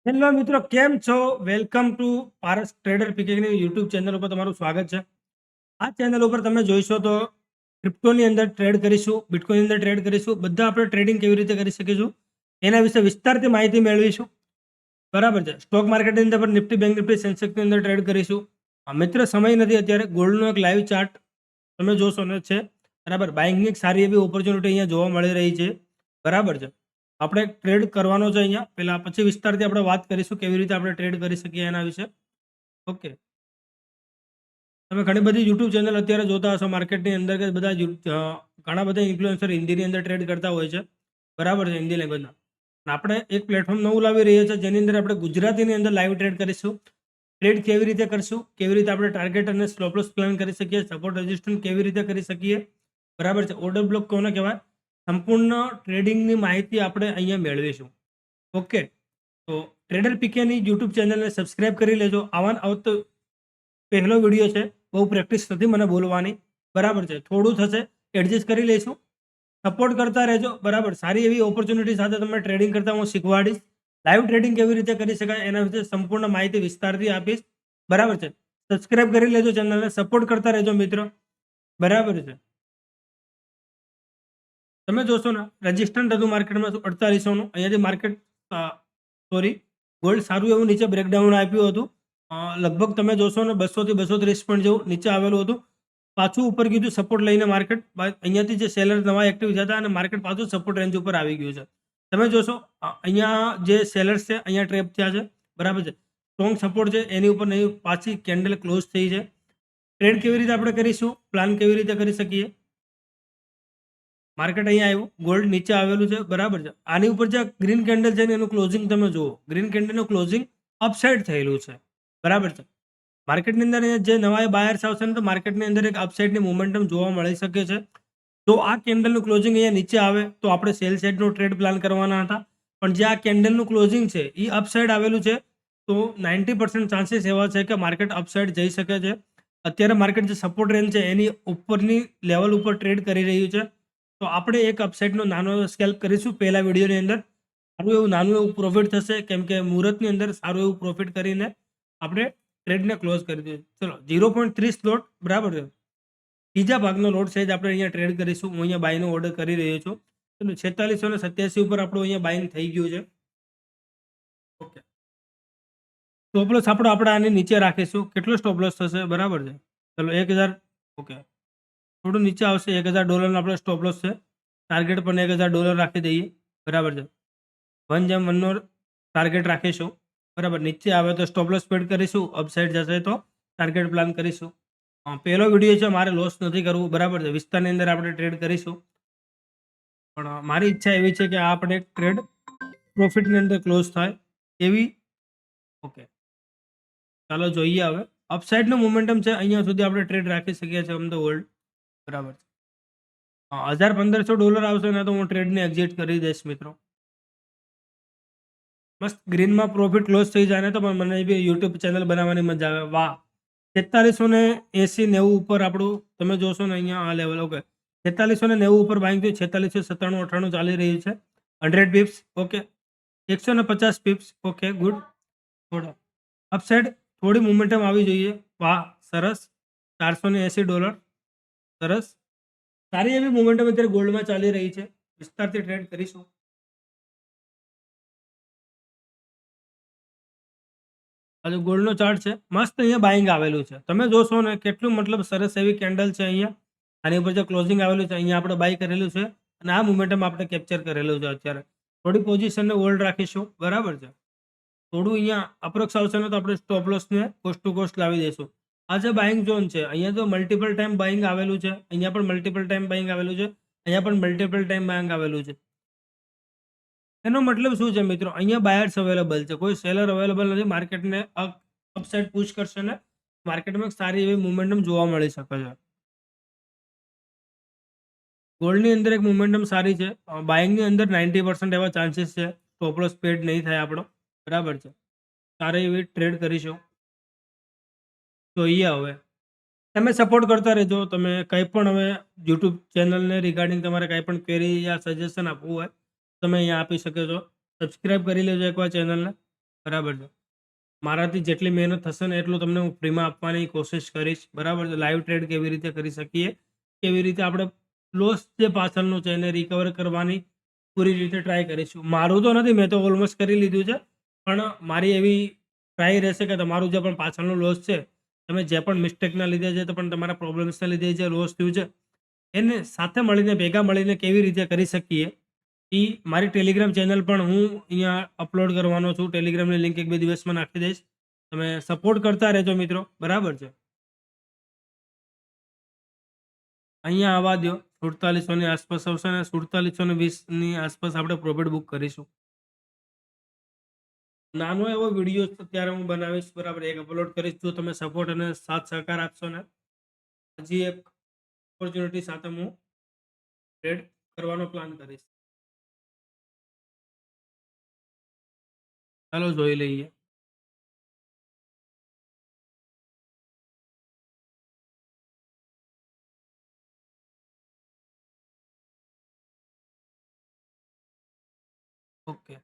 Hello મિત્રો, કેમ છો? વેલકમ ટુ પારસ ટ્રેડર પીકેની યુટ્યુબ ચેનલ ઉપર તમારું સ્વાગત છે. આ ચેનલ ઉપર તમે જોઈશો તો ક્રિપ્ટોની અંદર ટ્રેડ કરીશું, બિટકોઈનની અંદર ટ્રેડ કરીશું, બધા આપણે ટ્રેડિંગ કેવી રીતે કરી શકીશું એના વિશે વિસ્તારથી માહિતી મેળવીશું. બરાબર છે. સ્ટોક માર્કેટની અંદર પણ નિફ્ટી, બેંક નિફ્ટી, સેન્સેક્સની અંદર ટ્રેડ કરીશું. મિત્ર, સમય નથી અત્યારે. ગોલ્ડનો એક લાઈવ ચાર્ટ તમે જોશો ને છે. બરાબર, બાઇંગની એક સારી એવી ઓપોર્ચ્યુનિટી અહીંયા જોવા મળી રહી છે. બરાબર છે. આપણે ટ્રેડ કરવાનો છે અહીંયા. પહેલા પછી વિસ્તારથી આપણે વાત કરીશું કેવી રીતે આપણે ટ્રેડ કરી શકીએ એના વિશે. ઓકે. તમે ઘણી બધી યુટ્યુબ ચેનલ અત્યારે જોતા હશો માર્કેટની અંદર કે બધા ઘણા બધા ઇન્ફ્લુએન્સર હિન્દીની અંદર ટ્રેડ કરતા હોય છે. બરાબર છે, હિન્દી લેંગ્વેજના. આપણે એક પ્લેટફોર્મ નવું લાવી રહ્યા છીએ જેની અંદર આપણે ગુજરાતીની અંદર લાઈવ ટ્રેડ કરીશું. ટ્રેડ કેવી રીતે કરશું, કેવી રીતે આપણે ટાર્ગેટ અને સ્ટોપ લોસ પ્લાન કરી શકીએ, સપોર્ટ રેઝિસ્ટન્સ કેવી રીતે કરી શકીએ. બરાબર છે. ઓર્ડર બ્લોક કોને કહેવાય, સંપૂર્ણ ટ્રેડિંગની માહિતી આપણે અહીંયા મેળવીશું. ઓકે. તો ટ્રેડર પીકેની યુટ્યુબ ચેનલને સબસ્ક્રાઇબ કરી લેજો. આવતો પહેલો વિડીયો છે, બહુ પ્રેક્ટિસ નથી મને બોલવાની. બરાબર છે, થોડું થશે, એડજસ્ટ કરી લઈશું. સપોર્ટ કરતા રહેજો. બરાબર, સારી એવી ઓપોર્ચ્યુનિટી સાથે તમે ટ્રેડિંગ કરતા હું શીખવાડીશ. લાઈવ ટ્રેડિંગ કેવી રીતે કરી શકાય એના વિશે સંપૂર્ણ માહિતી વિસ્તારથી આપીશ. બરાબર છે. સબસ્ક્રાઇબ કરી લેજો, ચેનલને સપોર્ટ કરતા રહેજો મિત્રો. બરાબર છે. તમે જોશો ને રજિસ્ટન્ટ હતું માર્કેટમાં 4800નું. અહીંયાથી માર્કેટ સોરી ગોલ્ડ સારું એવું નીચે બ્રેકડાઉન આપ્યું હતું. લગભગ તમે જોશો ને 200 થી 230 પોઈન્ટ જેવું નીચે આવેલું હતું. પાછું ઉપર કીધું સપોર્ટ લઈને માર્કેટ અહીંયાથી જે સેલર નવા એક્ટિવ થયા અને માર્કેટ પાછું સપોર્ટ રેન્જ ઉપર આવી ગયું છે. તમે જોશો અહીંયા જે સેલર્સ છે અહીંયા ટ્રેપ થયા છે. બરાબર છે. સ્ટ્રોંગ સપોર્ટ છે એની ઉપર નહીં, પાછી કેન્ડલ ક્લોઝ થઈ છે. ટ્રેડ કેવી રીતે આપણે કરીશું, પ્લાન કેવી રીતે કરી શકીએ. માર્કેટ અહીંયા આવ્યું, ગોલ્ડ નીચે આવેલું છે. બરાબર છે. આની ઉપર જે ગ્રીન કેન્ડલ છે ને એનું ક્લોઝિંગ તમે જુઓ. ગ્રીન કેન્ડલનું ક્લોઝિંગ અપસાઇડ થયેલું છે. બરાબર છે. માર્કેટની અંદર જે નવા બાયર્સ આવશે ને તો માર્કેટની અંદર એક અપસાઇડની મોમેન્ટમ જોવા મળી શકે છે. તો આ કેન્ડલનું ક્લોઝિંગ અહીંયા નીચે આવે તો આપણે સેલ સાઇડનો ટ્રેડ પ્લાન કરવાના હતા. પણ જે આ કેન્ડલનું ક્લોઝિંગ છે એ અપસાઇડ આવેલું છે, તો 90% ચાન્સીસ એવા છે કે માર્કેટ અપસાઇડ જઈ શકે છે. અત્યારે માર્કેટ જે સપોર્ટ રેન્જ છે એની ઉપરની લેવલ ઉપર ટ્રેડ કરી રહ્યું છે. તો આપણે એક અપસાઇડનો નાનો સ્કેલ્પ કરીશું પહેલા વિડીયોની અંદર. સારું એવું નાનું એવું પ્રોફિટ થશે, કેમ કે મુહૂર્તની અંદર સારું એવું પ્રોફિટ કરીને આપણે ટ્રેડને ક્લોઝ કરી દઈએ. ચલો 0.30 લોટ. બરાબર છે. ત્રીજા ભાગનો લોટ સાઇઝ આપણે અહીંયા ટ્રેડ કરીશું. હું અહીંયા બાયનો ઓર્ડર કરી રહ્યો છું. ચલો 4687 ઉપર આપણું અહીંયા બાઇંગ થઈ ગયું છે. ઓકે. સ્ટોપ લોસ આપણે આની નીચે રાખીશું. કેટલો સ્ટોપ લોસ થશે? બરાબર છે. ચલો 1000. ઓકે. થોડું નીચે આવશે. $1000 આપણે સ્ટોપ લોસ છે. ટાર્ગેટ પણ $1000 રાખી દઈએ. બરાબર છે. 1 નો ટાર્ગેટ રાખીશું. બરાબર. નીચે આવે તો સ્ટોપ લોસ સ્પેડ કરીશું, અપસાઇડ જશે તો ટાર્ગેટ પ્લાન કરીશું. પહેલો વિડીયો છે, મારે લોસ નથી કરવું. બરાબર છે. વિસ્તારની અંદર આપણે ટ્રેડ કરીશું. પણ મારી ઈચ્છા એવી છે કે આપણે એક ટ્રેડ પ્રોફિટની અંદર ક્લોઝ થાય એવી. ઓકે. ચાલો જોઈએ હવે. અપસાઇડનું મોમેન્ટમ છે, અહીંયા સુધી આપણે ટ્રેડ રાખી શકીએ છીએ ઓન ધ હોલ્ડ. બરાબર છે. $1500 આવશે ને તો હું ટ્રેડને એક્ઝિટ કરી દઈશ મિત્રો. મસ્ત ગ્રીનમાં પ્રોફિટ ક્લોઝ થઈ જાય ને તો પણ મને બી યુટ્યુબ ચેનલ બનાવવાની મજા આવે. વાહ. 4680-90 ઉપર આપણું તમે જોશો ને અહીંયા આ લેવલ. ઓકે. 4690 ઉપર બાઇંગ થયું. 4697-98 ચાલી રહ્યું છે. 100 pips. Okay. 150 pips. Okay, good. થોડો અપસાઇડ થોડી મોમેન્ટમ આવી જોઈએ. વાહ, સરસ. $480. સરસ. સારી એવી મોમેન્ટમ અત્યારે ગોલ્ડમાં ચાલી રહી છે. વિસ્તારથી ટ્રેડ કરીશું. હજુ ગોલ્ડનો ચાર્ટ છે, મસ્ત અહીંયા બાઇંગ આવેલું છે. તમે જોશો ને કેટલું મતલબ સરસ એવી કેન્ડલ છે અહીંયા. આની ઉપર જે ક્લોઝિંગ આવેલું છે અહીંયા આપણે બાય કરેલું છે અને આ મોમેન્ટમ આપણે કેપ્ચર કરેલું છે. અત્યારે થોડી પોઝિશનને હોલ્ડ રાખીશું. બરાબર છે. થોડું અહીંયા અપ્રોક્સ આવશે ને તો આપણે સ્ટોપ લોસને કોસ્ટ ટુ કોસ્ટ લાવી દઈશું. આ જે બાઇંગ ઝોન છે અહીંયા તો મલ્ટિપલ ટાઈમ બાઇંગ આવેલું છે. અહીંયા પણ મલ્ટિપલ ટાઈમ બાઇંગ આવેલું છે. અહીંયા પણ મલ્ટિપલ ટાઈમ બાઇંગ આવેલું છે. એનો મતલબ શું છે મિત્રો, અહીંયા બાયર્સ અવેલેબલ છે, કોઈ સેલર અવેલેબલ નથી. માર્કેટને અપસાઇડ પુશ કરશે ને માર્કેટમાં સારી એવી મોમેન્ટમ જોવા મળી શકે છે. ગોલ્ડની અંદર એક મોમેન્ટમ સારી છે. બાઇંગની અંદર 90% એવા ચાન્સીસ છે. સ્ટોપ લોસ પેડ નહીં થાય આપણો. બરાબર છે. સારી એવી ટ્રેડ કરીશું. જોઈએ હવે તમે સપોર્ટ કરતા રહેજો. તમે કંઈ પણ હવે યુટ્યુબ ચેનલને રિગાર્ડિંગ તમારે કંઈ પણ ક્વેરી યા સજેશન આપવું હોય તમે અહીંયા આપી શકો છો. સબસ્ક્રાઇબ કરી લેજો એકવાર ચેનલને. બરાબર છે. મારાથી જેટલી મહેનત થશે ને એટલું તમને હું ફ્રીમાં આપવાની કોશિશ કરીશ. બરાબર છે. લાઈવ ટ્રેડ કેવી રીતે કરી શકીએ, કેવી રીતે આપણે લોસ જે પાછળનો છે એને રિકવર કરવાની પૂરી રીતે ટ્રાય કરીશું. મારું તો નથી, મેં તો ઓલમોસ્ટ કરી લીધું છે. પણ મારી એવી ટ્રાય રહેશે કે તમારું જે પણ પાછળનો લોસ છે, તમે જે પણ મિસ્ટેકના લીધે છે, તો પણ તમારા પ્રોબ્લેમ્સના લીધે જે લોસ થયું છે, એને સાથે મળીને ભેગા મળીને કેવી રીતે કરી શકીએ, એ મારી ટેલિગ્રામ ચેનલ પણ હું અહીંયા અપલોડ કરવાનો છું. ટેલિગ્રામની લિંક એક બે દિવસમાં નાખી દઈશ. તમે સપોર્ટ કરતા રહેજો મિત્રો. બરાબર છે. અહીંયા આવવા દો. 4700 ની આસપાસ આવશે ને 4720 ની આસપાસ આપણે પ્રોફિટ બુક કરીશું. નાનો એવો વિડીયો અત્યારે હું બનાવીશ. બરાબર, એક અપલોડ કરીશ. જો તમે સપોર્ટ અને સાથ સહકાર આપશો ને, હજી એક ઓપોર્ચ્યુનિટી સાથે હું ટ્રેડ કરવાનો પ્લાન કરીશ. ચાલો જોઈ લઈએ. ઓકે,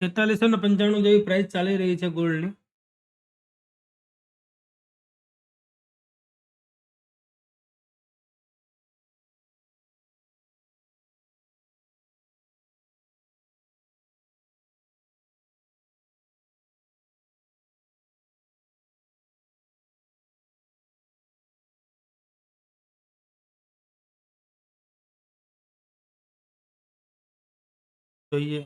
4695 જેવી પ્રાઇસ ચાલી રહી છે ગોલ્ડની. જોઈએ.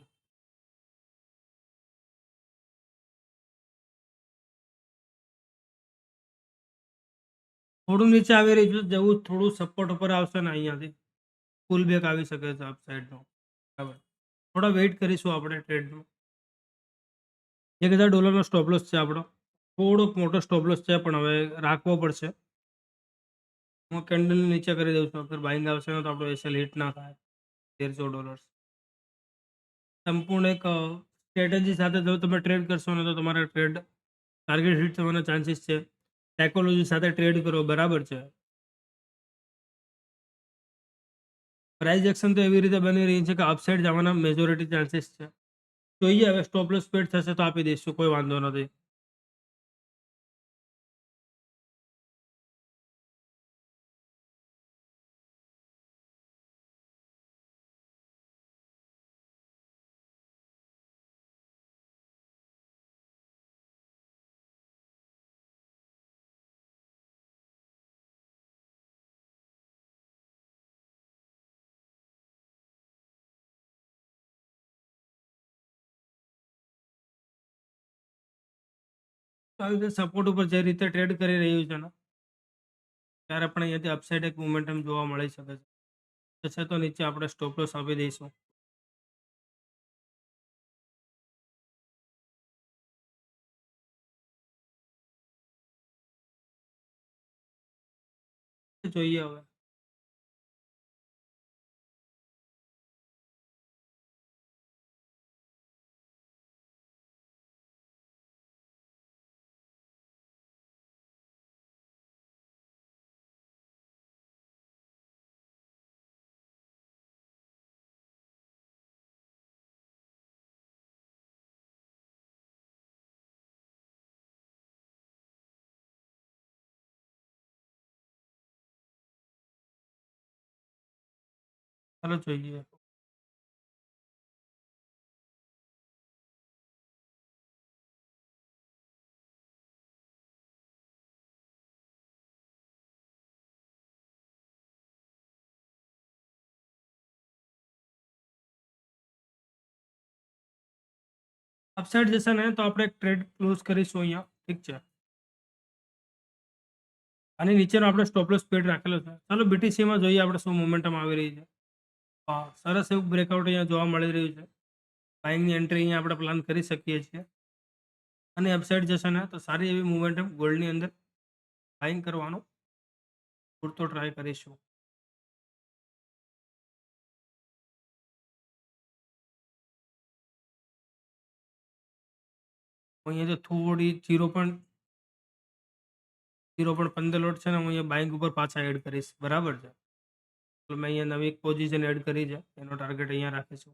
થોડું નીચે આવી રહ્યું છે, જેવું થોડું સપોર્ટ ઉપર આવશે ને અહીંયાથી પુલ બેક આવી શકે છે અપ સાઈડનો. બરાબર, થોડા વેઇટ કરીશું આપણે ટ્રેડનું. $1000 સ્ટોપ લોસ છે આપણો. થોડોક મોટો સ્ટોપ લોસ છે, પણ હવે રાખવો પડશે. હું કેન્ડલ નીચે કરી દઉં છું. અગર બાઇંગ આવશે ને તો આપણો એસએલ હિટ ના થાય. $1300 સંપૂર્ણ એક સ્ટ્રેટેજી સાથે જો તમે ટ્રેડ કરશો ને તો તમારા ટ્રેડ ટાર્ગેટ હિટ થવાના ચાન્સીસ છે. સાયકોલોજી સાથે ટ્રેડ કરો. બરાબર છે. પ્રાઇસ એક્શન તો એવી રીતે બની રહી છે કે અપસાઇડ જવાના મેજોરિટી ચાન્સીસ છે. જોઈએ હવે સ્ટોપ લોસ સ્પીડ થશે તો આપી દઈશું, કોઈ વાંધો નથી. તો આવી રીતે સપોર્ટ ઉપર જે રીતે ટ્રેડ કરી રહ્યું છે ને, ત્યારે પણ અહીંયાથી અપસાઇડ એક મોમેન્ટમ જોવા મળી શકે છે. થશે તો નીચે આપણે સ્ટોપ લોસ આપી દઈશું. જોઈએ હવે. ચાલો જોઈએ. અપસાઇડ જશે ને તો આપણે ટ્રેડ ક્લોઝ કરીશું અહીંયા. ઠીક છે. અને નીચેનો આપણે સ્ટોપ લોસ સ્પીડ રાખેલો છે. ચાલો બીટીસીમાં જોઈએ આપણે શું મોમેન્ટમ આવી રહી છે. હા, સરસ એવું બ્રેકઆઉટ અહીંયા જોવા મળી રહ્યું છે. બાઇંગની એન્ટ્રી અહીંયા આપણે પ્લાન કરી શકીએ છીએ. અને અપસાઇડ જશે ને તો સારી એવી મોમેન્ટમ ગોલ્ડની અંદર બાઇંગ કરવાનો પૂરતો ટ્રાય કરીશું. અહીંયા જે થોડી 0.15 લોટ છે ને, હું અહીંયા બાઇંગ ઉપર પાછા એડ કરીશ. બરાબર છે. તો મેં અહીંયા નવી એક પોઝિશન એડ કરી છે, એનો ટાર્ગેટ અહીંયા રાખીશું.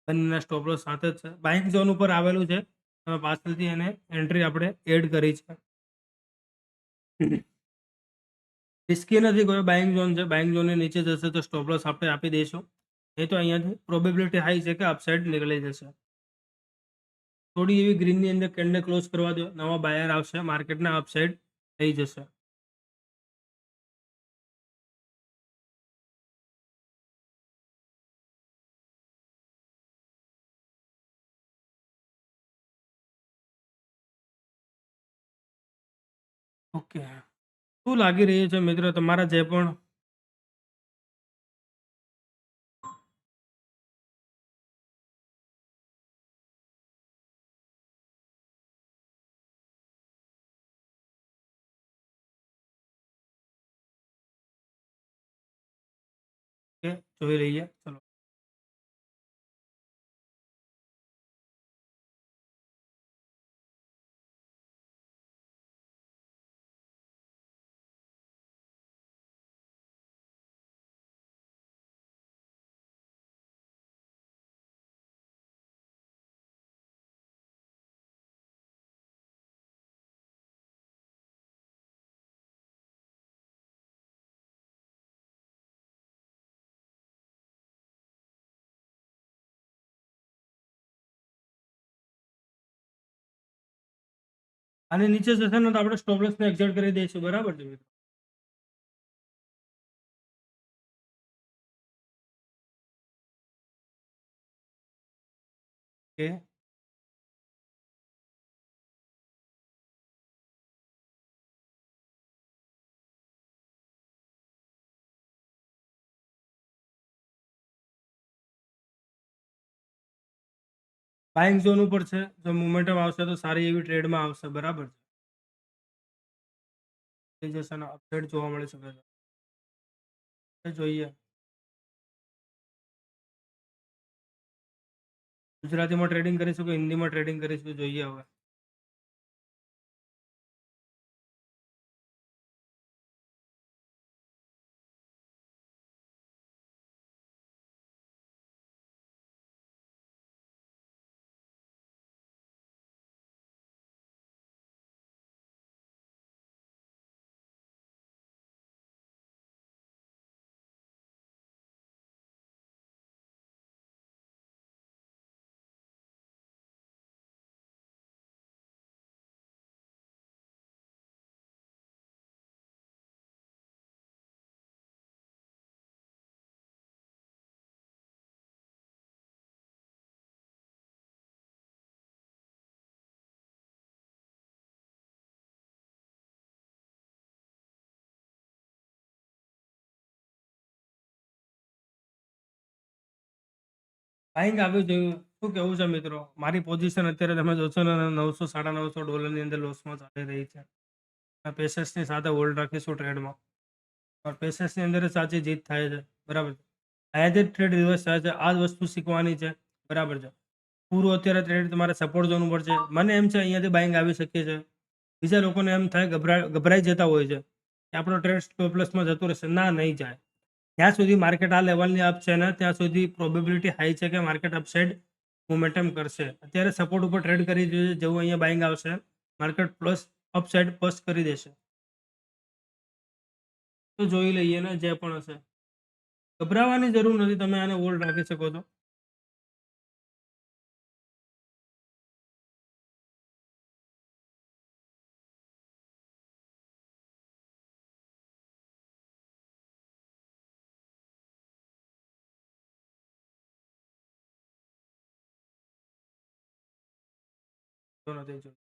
બંનેના સ્ટોપ લોસ સાથે જ છે. બાઇંગ ઝોન ઉપર આવેલું છે. તમે પાછળથી એને એન્ટ્રી આપણે એડ કરી છે. રિસ્કી નથી, કોઈ બાઇંગ ઝોન છે. બાઇંગ ઝોનની નીચે જશે તો સ્ટોપ લોસ આપણે આપી દઈશું. એ તો અહીંયાથી પ્રોબેબિલિટી હાઈ છે કે અપસાઇડ નીકળી જશે. થોડી એવી ગ્રીનની અંદર કેન્ડલ ક્લોઝ કરવા દો, નવા બાયર આવશે, માર્કેટના અપસાઇડ થઈ જશે. ઓકે, શું લાગી રહ્યું છે મિત્રો તમારા જે પણ કે જોઈ લઈએ. ચલો, આને નીચે જશે ને તો આપણે સ્ટોપ લોસને એક્ઝેટ કરી દઈશું. બરાબર છે મિત્રો. ઓકે, બાઇંગ ઝોન ઉપર છે. જો મોમેન્ટમ આવશે તો સારી એવી ટ્રેડમાં આવશે. બરાબર છે. થઈ જશે ને અપડેટ જોવા મળી શકે છે. જોઈએ, ગુજરાતીમાં ટ્રેડિંગ કરીશું કે હિન્દીમાં ટ્રેડિંગ કરીશું, જોઈએ હવે. બાઇંગ આવ્યું જોયું, શું કેવું છે મિત્રો? મારી પોઝિશન અત્યારે તમે જોશો ને $900 $950 અંદર લોસમાં ચાલી રહી છે. પેશન્સની સાથે હોલ્ડ રાખીશું ટ્રેડમાં. પેશન્સની અંદર જ સાચી જીત થાય છે. બરાબર છે. અહીંયા જ ટ્રેડ રિવર્સ થાય છે. આ જ વસ્તુ શીખવાની છે. બરાબર છે. પૂરું અત્યારે ટ્રેડ તમારે સપોર્ટ ઝોન ઉપર છે. મને એમ છે અહીંયાથી બાઇંગ આવી શકે છે. બીજા લોકોને એમ થાય, ગભરાઈ જતા હોય છે કે આપણો ટ્રેડ સ્ટોપ લોસમાં જતો રહેશે. ના, નહીં જાય. જ્યાં સુધી માર્કેટ આ લેવલની અપ છે ને ત્યાં સુધી પ્રોબેબિલિટી હાઈ છે કે માર્કેટ અપસાઇડ મોમેન્ટમ કરશે. અત્યારે સપોર્ટ ઉપર ટ્રેડ કરી જોઈએ. જેવું અહીંયા બાઇંગ આવશે, માર્કેટ પ્લસ અપસાઇડ પસ્ટ કરી દેશે. તો જોઈ લઈએ ને જે પણ હશે. ગભરાવાની જરૂર નથી, તમે આને હોલ્ડ રાખી શકો છો. તો નથી જોયું.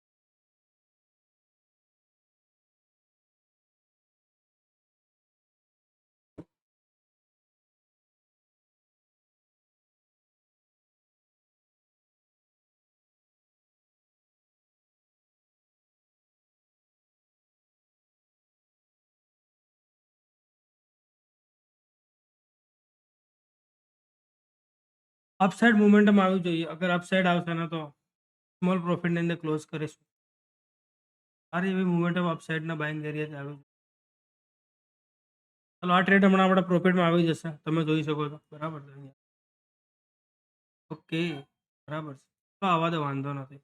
અપસાઇડ મોમેન્ટમ આવવું જોઈએ. અગર અપસાઇડ આવશે ને તો સ્મોલ પ્રોફિટની અંદર ક્લોઝ કરીશું. સારી એવી મોમેન્ટમ અપસાઇડના બાઇંગ એરિયાથી આવ્યું છે. ચલો, આ ટ્રેડ હમણાં આપણા પ્રોફિટમાં આવી જશે. તમે જોઈ શકો છો. બરાબર છે. ઓકે, બરાબર છે. તો આવા દો, વાંધો નથી.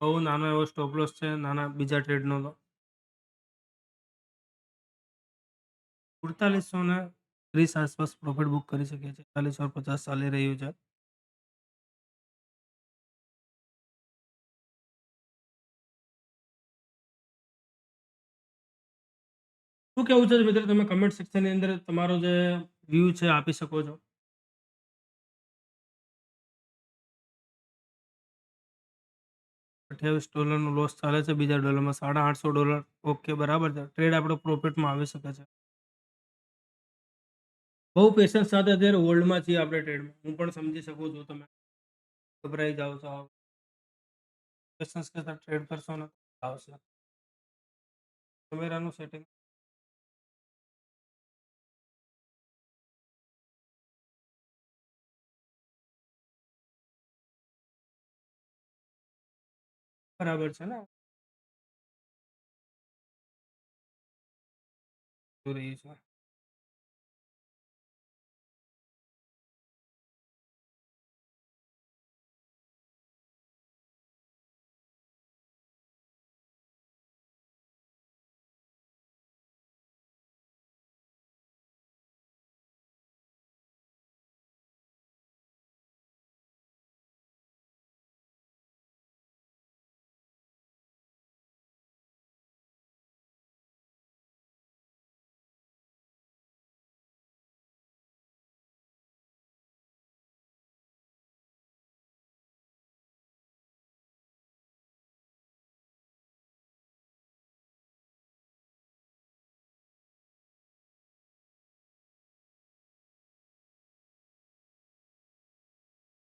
બહુ નાનો એવો સ્ટોપ લોસ છે નાના બીજા ટ્રેડનો તો. 4830 આસપાસ પ્રોફિટ બુક કરી શકીએ છીએ. 4150 ચાલી રહ્યું છે. શું કેવું છે મિત્રો? તમે કમેન્ટ સેક્શનની અંદર તમારો જે વ્યૂ છે આપી શકો છો. $28 લોસ ચાલે છે બીજા ડોલરમાં, $850. ઓકે, બરાબર છે. ટ્રેડ આપણો પ્રોફિટમાં આવી શકે છે. બહુ પેશન્સ સાથે અત્યારે હોલ્ડમાં છીએ આપણે ટ્રેડમાં. હું પણ સમજી શકું છું, તમે ગભરાઈ જાઓ છો. પેશન્સ કે સાથ ટ્રેડ કરશો ને આવશે. કેમેરાનું સેટિંગ બરાબર છે ને? જોઈ રહી છે.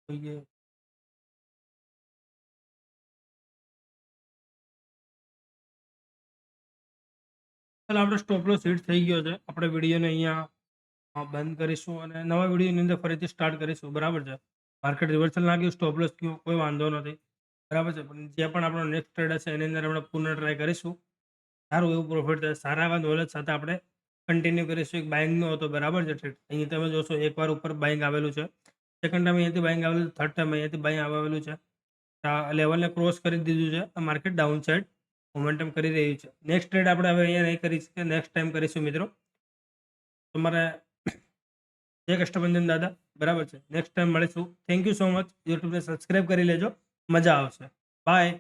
જોઈએ. ચાલો, આપણો સ્ટોપ લોસ હિટ થઈ ગયો છે. આપણે વિડીયોને અહીંયા બંધ કરીશું અને નવા વિડીયોની અંદર ફરીથી સ્ટાર્ટ કરીશું. બરાબર છે. માર્કેટ રિવર્સલ લાગ્યું, સ્ટોપ લોસ ગયો, કોઈ વાંધો નથી. બરાબર છે. પણ જે પણ આપણો નેક્સ્ટ ટ્રેડ હશે એની અંદર આપણે પુનઃ ટ્રાય કરીશું. સારું એવું પ્રોફિટ થાય, સારા એવા નોલેજ સાથે આપણે કન્ટિન્યુ કરીશું. એક બાઇંગનો હતો, બરાબર છે ટ્રેડ. અહીં તમે જોશો એકવાર ઉપર બાઇંગ આવેલું છે, સેકન્ડ ટાઈમ અહીંયાથી બાઇંગ આવેલું, થર્ડ ટાઈમ અહીંયાથી બાઇંગ આવેલું છે. આ લેવલને ક્રોસ કરી દીધું છે. આ માર્કેટ ડાઉન સાઇડ મોમેન્ટમ કરી રહ્યું છે. નેક્સ્ટ ટ્રેડ આપણે હવે અહીંયા નહીં કરી શકીએ, નેક્સ્ટ ટાઈમ કરીશું મિત્રો. તમારે જય કષ્ટભંજન દાદા. બરાબર છે. નેક્સ્ટ ટાઈમ મળીશું. Thank you so much. યુટ્યુબને સબસ્ક્રાઈબ કરી લેજો, મજા આવશે. બાય.